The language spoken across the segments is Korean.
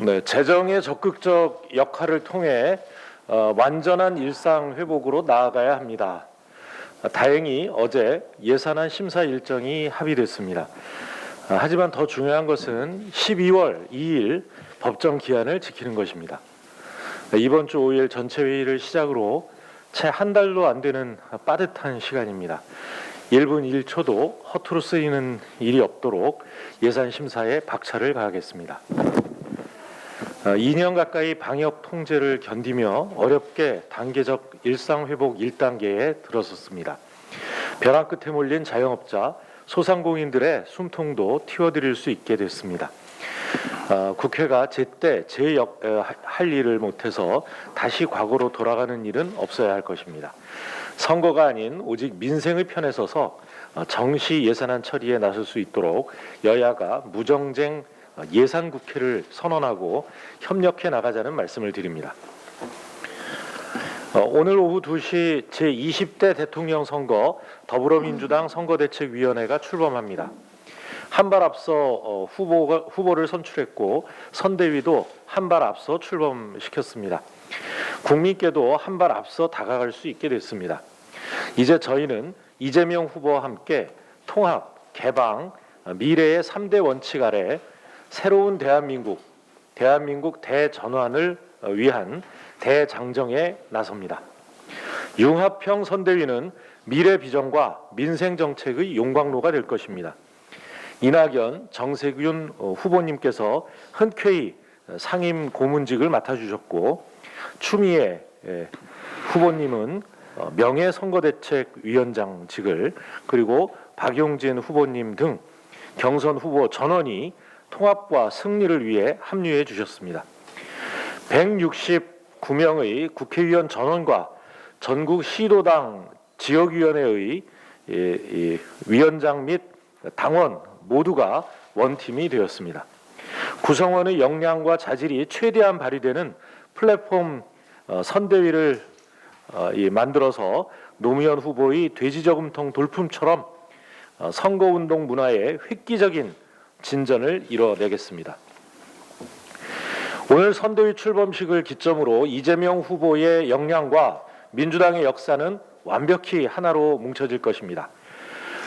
네, 재정의 적극적 역할을 통해 완전한 일상 회복으로 나아가야 합니다. 다행히 어제 예산안 심사 일정이 합의됐습니다. 하지만 더 중요한 것은 12월 2일 법정 기한을 지키는 것입니다. 이번 주 5일 전체 회의를 시작으로 채 한 달도 안 되는 빠듯한 시간입니다. 1분 1초도 허투루 쓰이는 일이 없도록 예산 심사에 박차를 가하겠습니다. 2년 가까이 방역 통제를 견디며 어렵게 단계적 일상 회복 1단계에 들어섰습니다. 벼랑 끝에 몰린 자영업자, 소상공인들의 숨통도 틔워드릴 수 있게 됐습니다. 국회가 제때 할 일을 못해서 다시 과거로 돌아가는 일은 없어야 할 것입니다. 선거가 아닌 오직 민생의 편에 서서 정시 예산안 처리에 나설 수 있도록 여야가 무정쟁 예산 국회를 선언하고 협력해 나가자는 말씀을 드립니다. 오늘 오후 2시 제20대 대통령 선거 더불어민주당 선거대책위원회가 출범합니다. 한 발 앞서 후보를 선출했고 선대위도 한 발 앞서 출범시켰습니다. 국민께도 한 발 앞서 다가갈 수 있게 됐습니다. 이제 저희는 이재명 후보와 함께 통합, 개방, 미래의 3대 원칙 아래 새로운 대한민국 대전환을 위한 대장정에 나섭니다. 융합형 선대위는 미래 비전과 민생 정책의 용광로가 될 것입니다. 이낙연, 정세균 후보님께서 흔쾌히 상임 고문직을 맡아주셨고 추미애 후보님은 명예선거대책위원장직을, 그리고 박용진 후보님 등 경선 후보 전원이 통합과 승리를 위해 합류해 주셨습니다. 169명의 국회의원 전원과 전국 시도당 지역위원회의 위원장 및 당원 모두가 원팀이 되었습니다. 구성원의 역량과 자질이 최대한 발휘되는 플랫폼 선대위를 만들어서 노무현 후보의 돼지저금통 돌품처럼 선거운동 문화의 획기적인 진전을 이뤄내겠습니다. 오늘 선대위 출범식을 기점으로 이재명 후보의 역량과 민주당의 역사는 완벽히 하나로 뭉쳐질 것입니다.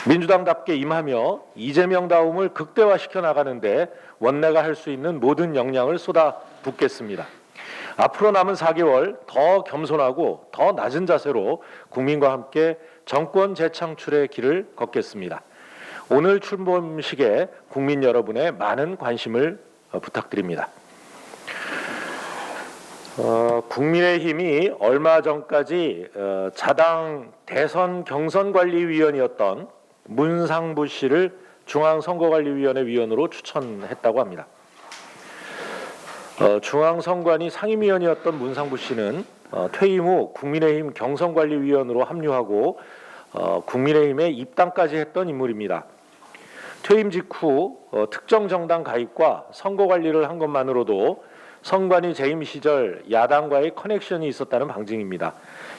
민주당답게 임하며 이재명다움을 극대화시켜 나가는데 원내가 할 수 있는 모든 역량을 쏟아붓겠습니다. 앞으로 남은 4개월 더 겸손하고 더 낮은 자세로 국민과 함께 정권 재창출의 길을 걷겠습니다. 오늘 출범식에 국민 여러분의 많은 관심을 부탁드립니다. 국민의힘이 얼마 전까지 자당 대선 경선관리위원이었던 문상부 씨를 중앙선거관리위원회 위원으로 추천했다고 합니다. 중앙선관위 상임위원이었던 문상부 씨는 퇴임 후 국민의힘 경선관리위원으로 합류하고 국민의힘에 입당까지 했던 인물입니다. 퇴임 직후 특정 정당 가입과 선거관리를 한 것만으로도 선관위 재임 시절 야당과의 커넥션이 있었다는 방증입니다.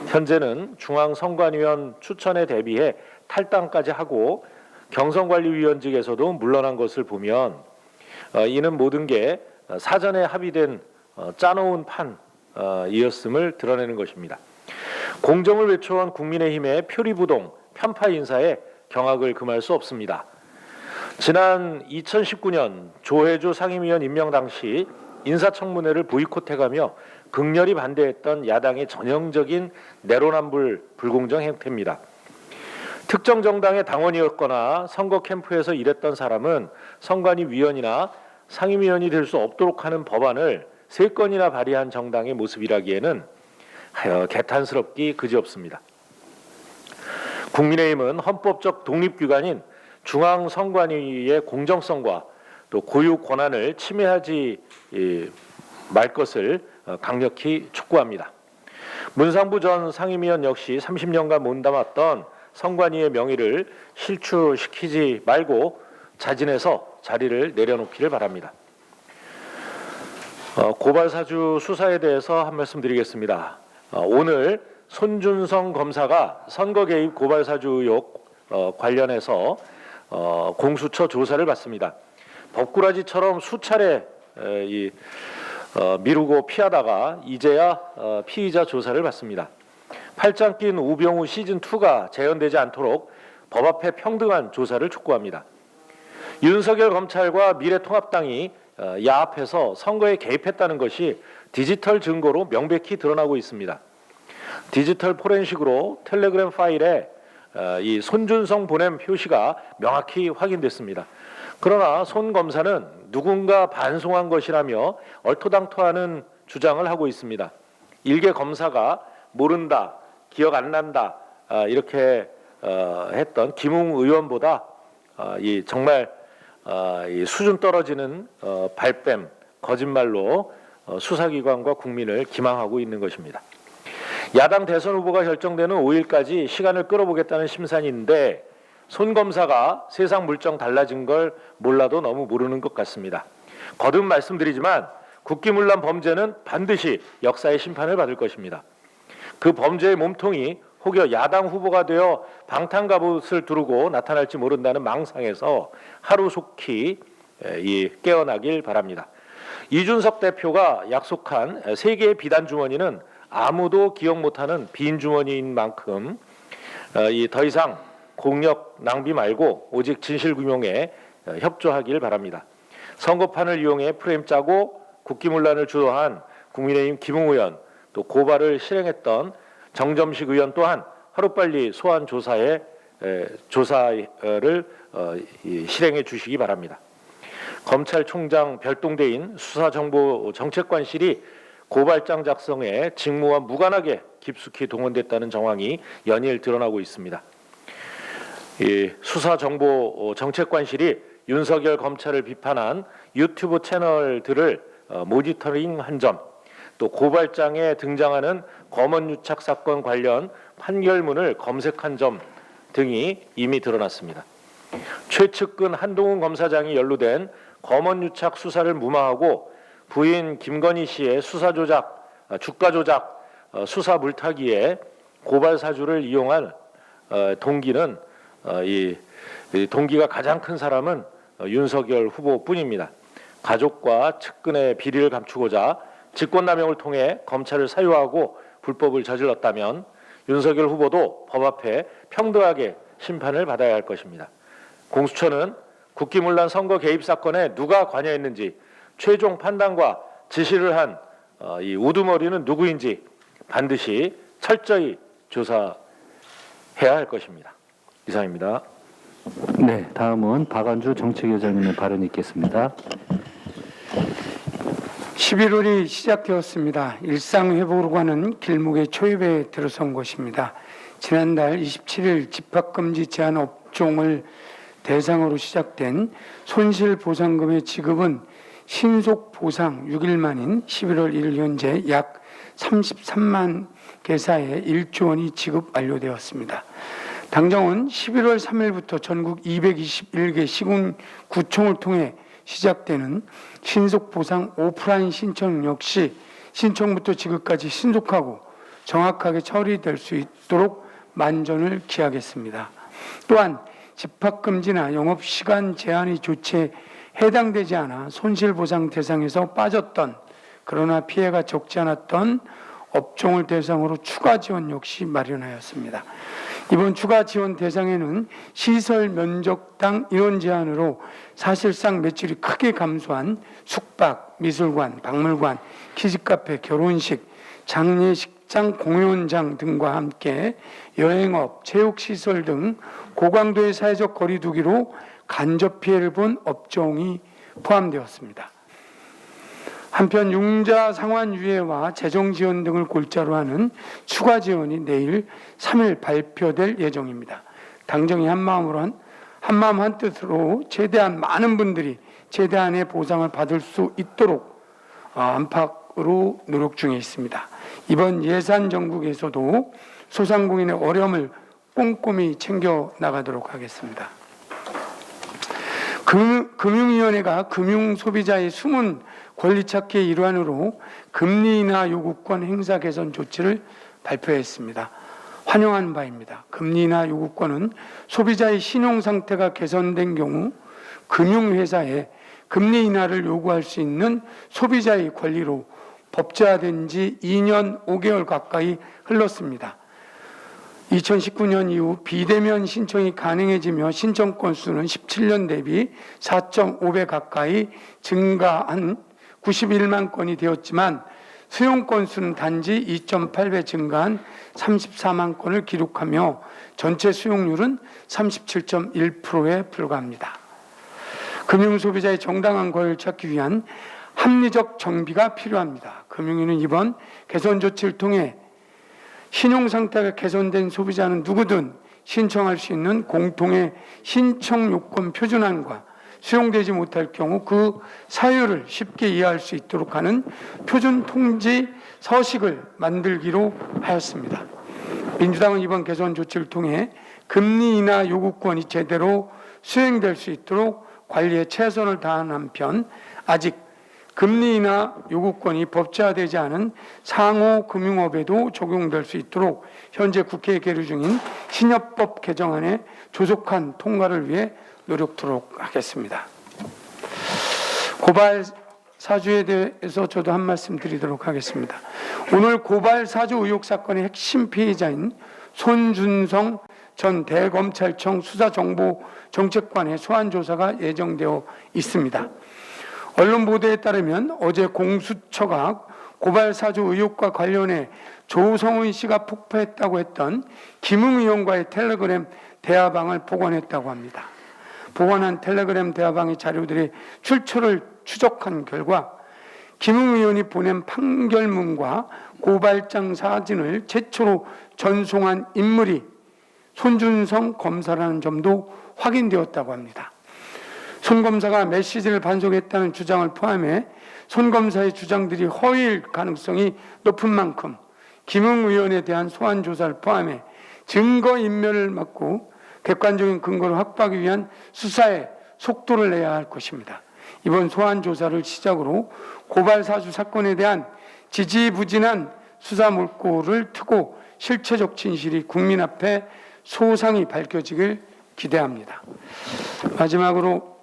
현재는 중앙선관위원 추천에 대비해 탈당까지 하고 경선관리위원직에서도 물러난 것을 보면 이는 모든 게 사전에 합의된 짜놓은 판이었음을 드러내는 것입니다. 공정을 외쳐온 국민의힘의 표리부동 편파 인사에 경악을 금할 수 없습니다. 지난 2019년 조혜주 상임위원 임명 당시 인사청문회를 보이콧해가며 극렬히 반대했던 야당의 전형적인 내로남불 불공정 행태입니다. 특정 정당의 당원이었거나 선거 캠프에서 일했던 사람은 선관위 위원이나 상임위원이 될 수 없도록 하는 법안을 3건이나 발의한 정당의 모습이라기에는 개탄스럽기 그지없습니다. 국민의힘은 헌법적 독립기관인 중앙선관위의 공정성과 또 고유 권한을 침해하지 말 것을 강력히 촉구합니다. 문상부 전 상임위원 역시 30년간 몸담았던 선관위의 명의를 실추시키지 말고 자진해서 자리를 내려놓기를 바랍니다. 고발사주 수사에 대해서 한 말씀 드리겠습니다. 오늘 손준성 검사가 선거 개입 고발사주 의혹 관련해서 공수처 조사를 받습니다. 법꾸라지처럼 수차례 미루고 피하다가 이제야 피의자 조사를 받습니다. 팔짱 낀 우병우 시즌2가 재현되지 않도록 법 앞에 평등한 조사를 촉구합니다. 윤석열 검찰과 미래통합당이 야합해서 선거에 개입했다는 것이 디지털 증거로 명백히 드러나고 있습니다. 디지털 포렌식으로 텔레그램 파일에 이 손준성 보냄 표시가 명확히 확인됐습니다. 그러나 손 검사는 누군가 반송한 것이라며 얼토당토하는 주장을 하고 있습니다. 일개 검사가 모른다, 기억 안 난다 이렇게 했던 김웅 의원보다 이 정말 이 수준 떨어지는 발뺌, 거짓말로 수사기관과 국민을 기망하고 있는 것입니다. 야당 대선 후보가 결정되는 5일까지 시간을 끌어보겠다는 심산인데 손 검사가 세상 물정 달라진 걸 몰라도 너무 모르는 것 같습니다. 거듭 말씀드리지만 국기문란 범죄는 반드시 역사의 심판을 받을 것입니다. 그 범죄의 몸통이 혹여 야당 후보가 되어 방탄갑옷을 두르고 나타날지 모른다는 망상에서 하루속히 깨어나길 바랍니다. 이준석 대표가 약속한 3개의 비단 주머니는 아무도 기억 못하는 빈 주머니인 만큼 더 이상 공력 낭비 말고 오직 진실규명에 협조하길 바랍니다. 선거판을 이용해 프레임 짜고 국기문란을 주도한 국민의힘 김웅 의원, 또 고발을 실행했던 정점식 의원 또한 하루빨리 소환 조사를 실행해 주시기 바랍니다. 검찰총장 별동대인 수사정보정책관실이 고발장 작성에 직무와 무관하게 깊숙이 동원됐다는 정황이 연일 드러나고 있습니다. 수사정보정책관실이 윤석열 검찰을 비판한 유튜브 채널들을 모니터링한 점, 또 고발장에 등장하는 검언유착 사건 관련 판결문을 검색한 점 등이 이미 드러났습니다. 최측근 한동훈 검사장이 연루된 검언유착 수사를 무마하고 부인 김건희 씨의 수사 조작, 주가 조작, 수사 물타기에 고발 사주를 이용한 동기는 동기가 가장 큰 사람은 윤석열 후보뿐입니다. 가족과 측근의 비리를 감추고자 직권남용을 통해 검찰을 사유하고 불법을 저질렀다면 윤석열 후보도 법 앞에 평등하게 심판을 받아야 할 것입니다. 공수처는 국기문란 선거 개입 사건에 누가 관여했는지 최종 판단과 지시를 한 이 우두머리는 누구인지 반드시 철저히 조사해야 할 것입니다. 이상입니다. 네, 다음은 박안주 정책위원장님의 발언이 있겠습니다. 11월이 시작되었습니다. 일상회복으로 가는 길목의 초입에 들어선 것입니다. 지난달 27일 집합금지 제한 업종을 대상으로 시작된 손실보상금의 지급은 신속 보상 6일 만인 11월 1일 현재 약 33만 개사에 1조 원이 지급 완료되었습니다. 당정은 11월 3일부터 전국 221개 시군 구청을 통해 시작되는 신속보상 오프라인 신청 역시 신청부터 지급까지 신속하고 정확하게 처리될 수 있도록 만전을 기하겠습니다. 또한 집합금지나 영업시간 제한이 조치에 해당되지 않아 손실보상 대상에서 빠졌던 그러나 피해가 적지 않았던 업종을 대상으로 추가 지원 역시 마련하였습니다. 이번 추가 지원 대상에는 시설 면적당 인원 제한으로 사실상 매출이 크게 감소한 숙박, 미술관, 박물관, 키즈카페, 결혼식, 장례식장, 공연장 등과 함께 여행업, 체육시설 등 고강도의 사회적 거리 두기로 간접 피해를 본 업종이 포함되었습니다. 한편 융자 상환 유예와 재정 지원 등을 골자로 하는 추가 지원이 내일 3일 발표될 예정입니다. 당정이 한마음 한뜻으로 최대한 많은 분들이 최대한의 보상을 받을 수 있도록 안팎으로 노력 중에 있습니다. 이번 예산 정국에서도 소상공인의 어려움을 꼼꼼히 챙겨 나가도록 하겠습니다. 금융위원회가 금융소비자의 숨은 권리찾기의 일환으로 금리 인하 요구권 행사 개선 조치를 발표했습니다. 환영하는 바입니다. 금리 인하 요구권은 소비자의 신용 상태가 개선된 경우 금융회사에 금리 인하를 요구할 수 있는 소비자의 권리로 법제화된 지 2년 5개월 가까이 흘렀습니다. 2019년 이후 비대면 신청이 가능해지며 신청 건수는 17년 대비 4.5배 가까이 증가한 91만 건이 되었지만 수용 건수는 단지 2.8배 증가한 34만 건을 기록하며 전체 수용률은 37.1%에 불과합니다. 금융소비자의 정당한 권리를 찾기 위한 합리적 정비가 필요합니다. 금융위는 이번 개선 조치를 통해 신용상태가 개선된 소비자는 누구든 신청할 수 있는 공통의 신청 요건 표준안과 수용되지 못할 경우 그 사유를 쉽게 이해할 수 있도록 하는 표준 통지 서식을 만들기로 하였습니다. 민주당은 이번 개선 조치를 통해 금리 인하 요구권이 제대로 수행될 수 있도록 관리에 최선을 다하는 한편 아직 금리 인하 요구권이 법제화되지 않은 상호 금융업에도 적용될 수 있도록 현재 국회에 계류 중인 신협법 개정안의 조속한 통과를 위해 노력토록 하겠습니다. 고발 사주에 대해서 저도 한 말씀 드리도록 하겠습니다. 오늘 고발 사주 의혹 사건의 핵심 피해자인 손준성 전 대검찰청 수사정보정책관의 소환 조사가 예정되어 있습니다. 언론 보도에 따르면 어제 공수처가 고발 사주 의혹과 관련해 조성은 씨가 폭파했다고 했던 김웅 의원과의 텔레그램 대화방을 복원했다고 합니다. 복원한 텔레그램 대화방의 자료들의 출처를 추적한 결과 김웅 의원이 보낸 판결문과 고발장 사진을 최초로 전송한 인물이 손준성 검사라는 점도 확인되었다고 합니다. 손 검사가 메시지를 반송했다는 주장을 포함해 손 검사의 주장들이 허위일 가능성이 높은 만큼 김웅 의원에 대한 소환 조사를 포함해 증거인멸을 막고 객관적인 근거를 확보하기 위한 수사에 속도를 내야 할 것입니다. 이번 소환 조사를 시작으로 고발 사주 사건에 대한 지지부진한 수사 물꼬를 트고 실체적 진실이 국민 앞에 소상히 밝혀지길 기대합니다. 마지막으로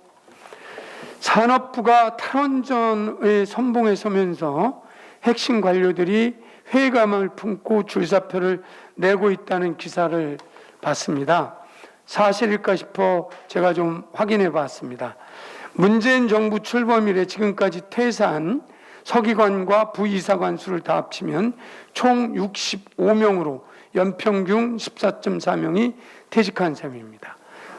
산업부가 탈원전의 선봉에 서면서 핵심 관료들이 회의감을 품고 줄사표를 내고 있다는 기사를 봤습니다. 사실일까 싶어 제가 좀 확인해 봤습니다. 문재인 정부 출범 이래 지금까지 퇴사한 서기관과 부이사관 수를 다 합치면 총 65명으로 연평균 14.4명이 퇴직한 셈입니다.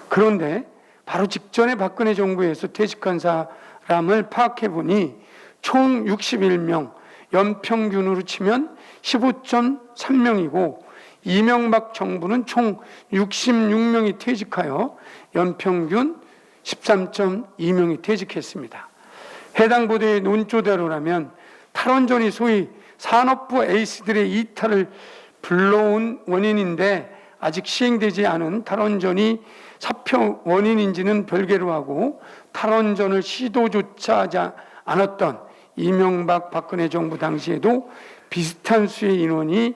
그런데 바로 직전에 박근혜 정부에서 퇴직한 사람을 파악해 보니 총 61명, 연평균으로 치면 15.3명이고 이명박 정부는 총 66명이 퇴직하여 연평균 13.2명이 퇴직했습니다. 해당 보도의 논조대로라면 탈원전이 소위 산업부 에이스들의 이탈을 불러온 원인인데 아직 시행되지 않은 탈원전이 사표 원인인지는 별개로 하고 탈원전을 시도조차 하지 않았던 이명박 박근혜 정부 당시에도 비슷한 수의 인원이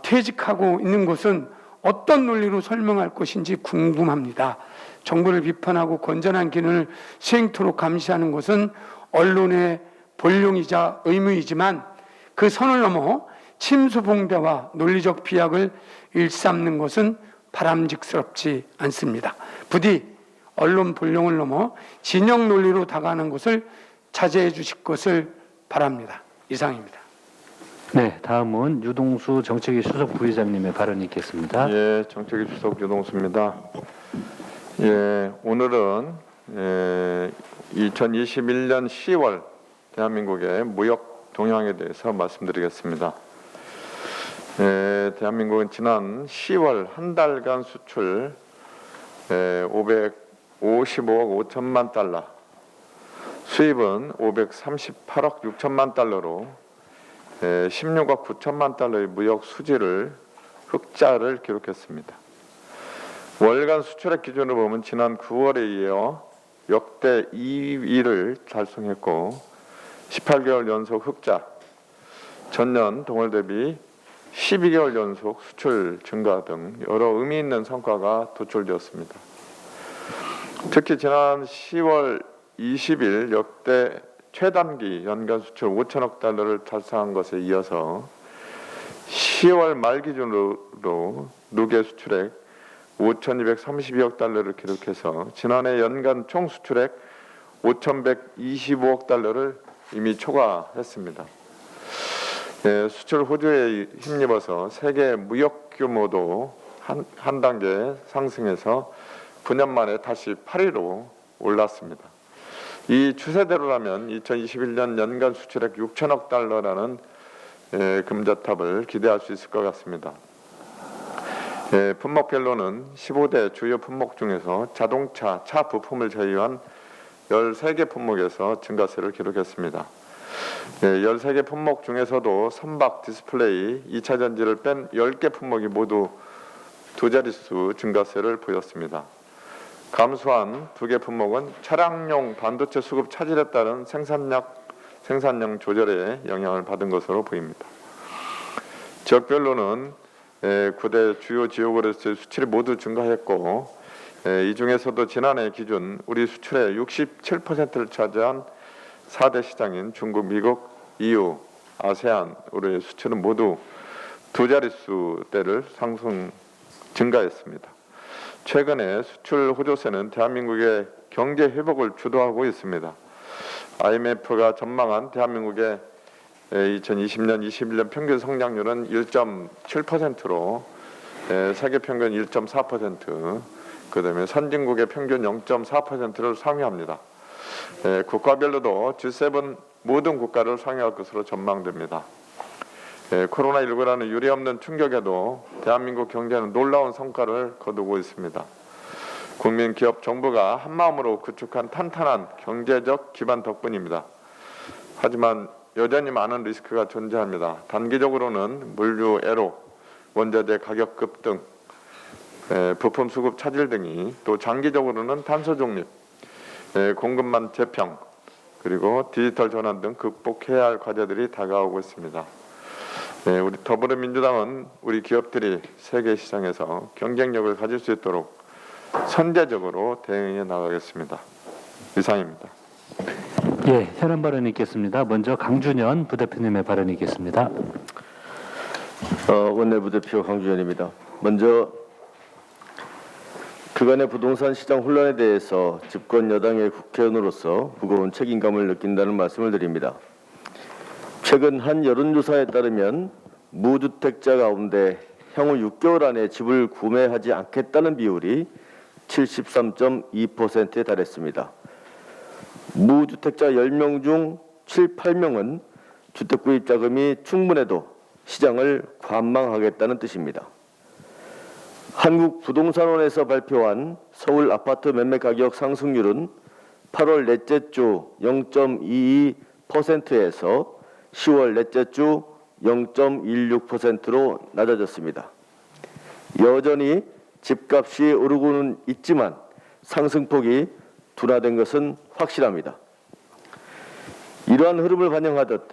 퇴직하고 있는 것은 어떤 논리로 설명할 것인지 궁금합니다. 정부를 비판하고 건전한 기능을 수행토록 감시하는 것은 언론의 본령이자 의무이지만 그 선을 넘어 침수봉대와 논리적 비약을 일삼는 것은 바람직스럽지 않습니다. 부디 언론 본령을 넘어 진영 논리로 다가가는 것을 자제해 주실 것을 바랍니다. 이상입니다. 네, 다음은 유동수 정책위 수석 부의장님의 발언이 있겠습니다. 예, 정책위 수석 유동수입니다. 예, 오늘은 2021년 10월 대한민국의 무역 동향에 대해서 말씀드리겠습니다. 대한민국은 지난 10월 한 달간 수출 555억 5천만 달러, 수입은 538억 6천만 달러로 16억 9천만 달러의 무역 수지를 흑자를 기록했습니다. 월간 수출액 기준으로 보면 지난 9월에 이어 역대 2위를 달성했고 18개월 연속 흑자, 전년 동월 대비 12개월 연속 수출 증가 등 여러 의미 있는 성과가 도출되었습니다. 특히 지난 10월 20일 역대 최단기 연간 수출 5천억 달러를 달성한 것에 이어서 10월 말 기준으로 누계 수출액 5,232억 달러를 기록해서 지난해 연간 총 수출액 5,125억 달러를 이미 초과했습니다. 수출 호조에 힘입어서 세계 무역 규모도 한 단계 상승해서 9년 만에 다시 8위로 올랐습니다. 이 추세대로라면 2021년 연간 수출액 6천억 달러라는 금자탑을 기대할 수 있을 것 같습니다. 품목별로는 15대 주요 품목 중에서 자동차, 차 부품을 제외한 13개 품목에서 증가세를 기록했습니다. 13개 품목 중에서도 선박, 디스플레이, 2차 전지를 뺀 10개 품목이 모두 두 자릿수 증가세를 보였습니다. 감소한 2개 품목은 차량용 반도체 수급 차질에 따른 생산량 조절에 영향을 받은 것으로 보입니다. 지역별로는 9대 주요 지역으로서의 수출이 모두 증가했고 이 중에서도 지난해 기준 우리 수출의 67%를 차지한 4대 시장인 중국, 미국, EU, 아세안으로의 수출은 모두 두 자릿수대를 증가했습니다. 최근에 수출 호조세는 대한민국의 경제 회복을 주도하고 있습니다. IMF가 전망한 대한민국의 2020년, 21년 평균 성장률은 1.7%로 세계 평균 1.4%, 그다음에 선진국의 평균 0.4%를 상회합니다. 국가별로도 G7 모든 국가를 상회할 것으로 전망됩니다. 코로나19라는 유례없는 충격에도 대한민국 경제는 놀라운 성과를 거두고 있습니다. 국민, 기업, 정부가 한마음으로 구축한 탄탄한 경제적 기반 덕분입니다. 하지만 여전히 많은 리스크가 존재합니다. 단기적으로는 물류 애로, 원자재 가격 급등, 부품 수급 차질 등이, 또 장기적으로는 탄소 중립, 공급망 재평, 그리고 디지털 전환 등 극복해야 할 과제들이 다가오고 있습니다. 우리 더불어민주당은 우리 기업들이 세계 시장에서 경쟁력을 가질 수 있도록 선제적으로 대응해 나가겠습니다. 이상입니다. 예, 현안 발언이 있겠습니다. 먼저 강준현 부대표님의 발언이 있겠습니다. 원내부대표 강준현입니다. 먼저 그간의 부동산 시장 혼란에 대해서 집권 여당의 국회의원으로서 무거운 책임감을 느낀다는 말씀을 드립니다. 최근 한 여론조사에 따르면 무주택자 가운데 향후 6개월 안에 집을 구매하지 않겠다는 비율이 73.2%에 달했습니다. 무주택자 10명 중 7, 8명은 주택구입 자금이 충분해도 시장을 관망하겠다는 뜻입니다. 한국부동산원에서 발표한 서울 아파트 매매 가격 상승률은 8월 넷째 주 0.22%에서 10월 넷째 주 0.16%로 낮아졌습니다. 여전히 집값이 오르고는 있지만 상승폭이 둔화된 것은 확실합니다. 이러한 흐름을 반영하듯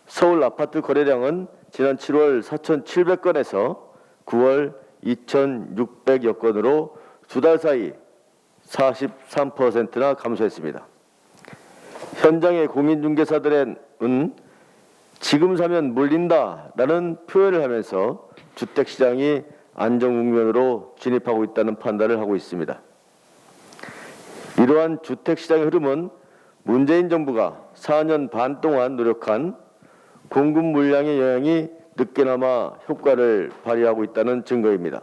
서울 아파트 거래량은 지난 7월 4,700건에서 9월 2,600여 건으로 두 달 사이 43%나 감소했습니다. 현장의 공인중개사들은 지금 사면 물린다라는 표현을 하면서 주택시장이 안정 국면으로 진입하고 있다는 판단을 하고 있습니다. 이러한 주택시장의 흐름은 문재인 정부가 4년 반 동안 노력한 공급 물량의 영향이 늦게나마 효과를 발휘하고 있다는 증거입니다.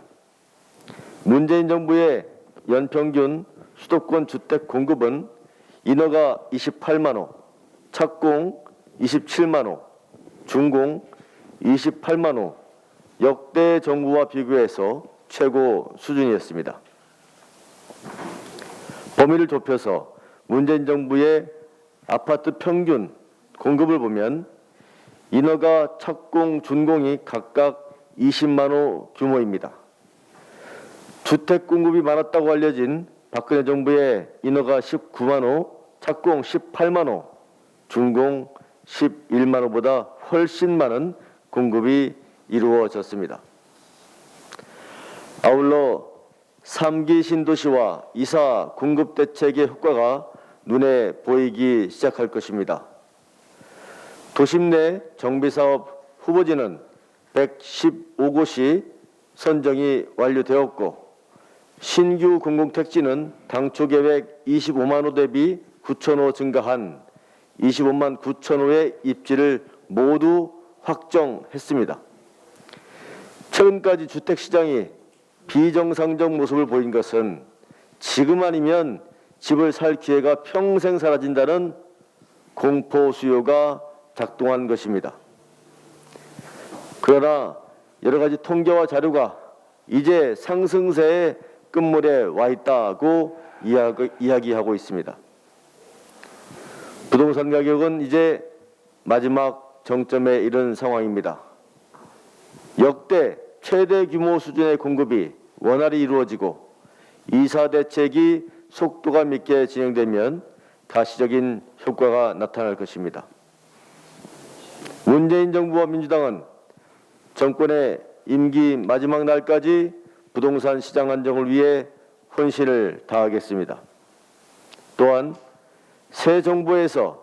문재인 정부의 연평균 수도권 주택 공급은 인허가 28만 호, 착공 27만 호, 준공 28만 호, 역대 정부와 비교해서 최고 수준이었습니다. 범위를 좁혀서 문재인 정부의 아파트 평균 공급을 보면 인허가, 착공, 준공이 각각 20만 호 규모입니다. 주택 공급이 많았다고 알려진 박근혜 정부의 인허가 19만 호, 착공 18만 호, 준공 11만 호보다 훨씬 많은 공급이 이루어졌습니다. 아울러 3기 신도시와 이사 공급 대책의 효과가 눈에 보이기 시작할 것입니다. 도심 내 정비사업 후보지는 115곳이 선정이 완료되었고 신규 공공택지는 당초 계획 25만 호 대비 9천 호 증가한 25만 9천 호의 입지를 모두 확정했습니다. 최근까지 주택시장이 비정상적 모습을 보인 것은 지금 아니면 집을 살 기회가 평생 사라진다는 공포 수요가 작동한 것입니다. 그러나 여러 가지 통계와 자료가 이제 상승세의 끝물에 와 있다고 이야기하고 있습니다. 부동산 가격은 이제 마지막 정점에 이른 상황입니다. 역대 최대 규모 수준의 공급이 원활히 이루어지고 이사 대책이 속도감 있게 진행되면 가시적인 효과가 나타날 것입니다. 문재인 정부와 민주당은 정권의 임기 마지막 날까지 부동산 시장 안정을 위해 혼신을 다하겠습니다. 또한 새 정부에서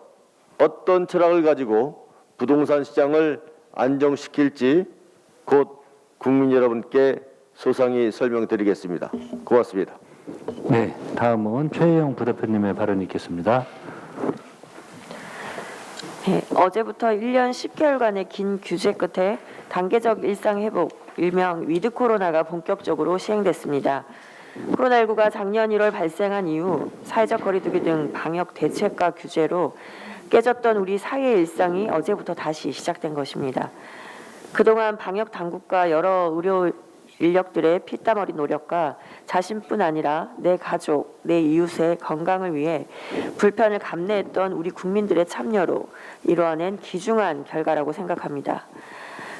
어떤 철학을 가지고 부동산 시장을 안정시킬지 곧 국민 여러분께 소상히 설명드리겠습니다. 고맙습니다. 네, 다음은 최혜영 부대표님의 발언이 있겠습니다. 네, 어제부터 1년 10개월간의 긴 규제 끝에 단계적 일상 회복, 일명 위드 코로나가 본격적으로 시행됐습니다. 코로나19가 작년 1월 발생한 이후 사회적 거리두기 등 방역 대책과 규제로 깨졌던 우리 사회의 일상이 어제부터 다시 시작된 것입니다. 그동안 방역 당국과 여러 의료 인력들의 피땀 어린 노력과 자신뿐 아니라 내 가족, 내 이웃의 건강을 위해 불편을 감내했던 우리 국민들의 참여로 이루어낸 귀중한 결과라고 생각합니다.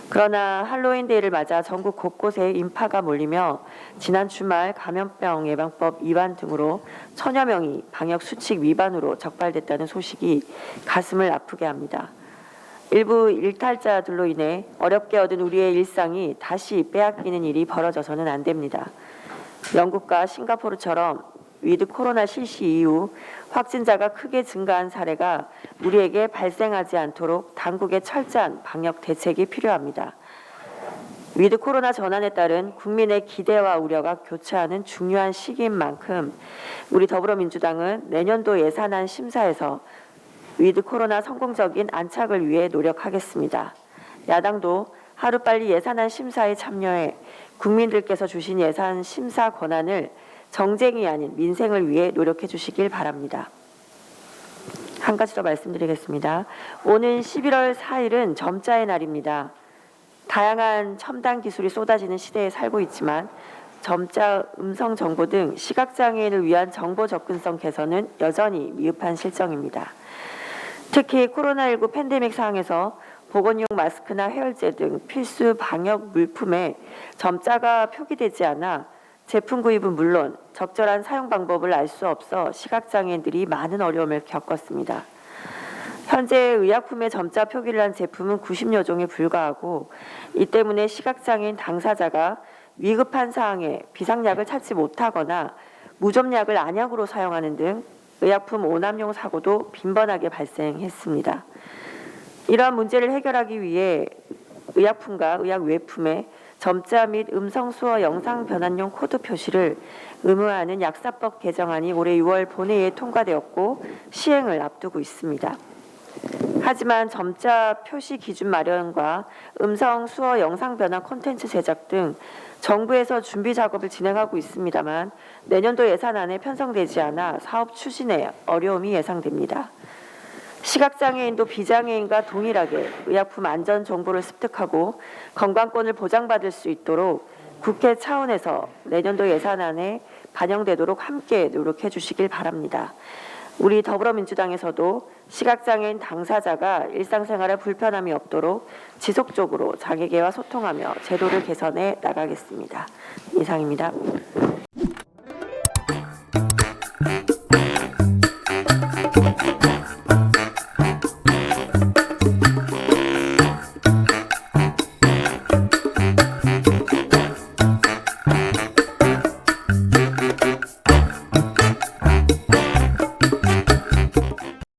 그러나 할로윈데이를 맞아 전국 곳곳에 인파가 몰리며 지난 주말 감염병 예방법 위반 등으로 천여 명이 방역 수칙 위반으로 적발됐다는 소식이 가슴을 아프게 합니다. 일부 일탈자들로 인해 어렵게 얻은 우리의 일상이 다시 빼앗기는 일이 벌어져서는 안 됩니다. 영국과 싱가포르처럼 위드 코로나 실시 이후 확진자가 크게 증가한 사례가 우리에게 발생하지 않도록 당국의 철저한 방역 대책이 필요합니다. 위드 코로나 전환에 따른 국민의 기대와 우려가 교차하는 중요한 시기인 만큼 우리 더불어민주당은 내년도 예산안 심사에서 위드 코로나 성공적인 안착을 위해 노력하겠습니다. 야당도 하루빨리 예산안 심사에 참여해 국민들께서 주신 예산 심사 권한을 정쟁이 아닌 민생을 위해 노력해 주시길 바랍니다. 한 가지 더 말씀드리겠습니다. 오는 11월 4일은 점자의 날입니다. 다양한 첨단 기술이 쏟아지는 시대에 살고 있지만 점자, 음성 정보 등 시각장애인을 위한 정보 접근성 개선은 여전히 미흡한 실정입니다. 특히 코로나19 팬데믹 상황에서 보건용 마스크나 해열제 등 필수 방역 물품에 점자가 표기되지 않아 제품 구입은 물론 적절한 사용 방법을 알 수 없어 시각장애인들이 많은 어려움을 겪었습니다. 현재 의약품에 점자 표기를 한 제품은 90여 종에 불과하고 이 때문에 시각장애인 당사자가 위급한 사항에 비상약을 찾지 못하거나 무좀약을 안약으로 사용하는 등 의약품 오남용 사고도 빈번하게 발생했습니다. 이러한 문제를 해결하기 위해 의약품과 의약 외품에 점자 및 음성 수어 영상 변환용 코드 표시를 의무화하는 약사법 개정안이 올해 6월 본회의에 통과되었고 시행을 앞두고 있습니다. 하지만 점자 표시 기준 마련과 음성 수어 영상 변환 콘텐츠 제작 등 정부에서 준비 작업을 진행하고 있습니다만 내년도 예산안에 편성되지 않아 사업 추진에 어려움이 예상됩니다. 시각장애인도 비장애인과 동일하게 의약품 안전 정보를 습득하고 건강권을 보장받을 수 있도록 국회 차원에서 내년도 예산안에 반영되도록 함께 노력해 주시길 바랍니다. 우리 더불어민주당에서도 시각장애인 당사자가 일상생활에 불편함이 없도록 지속적으로 장애계와 소통하며 제도를 개선해 나가겠습니다. 이상입니다.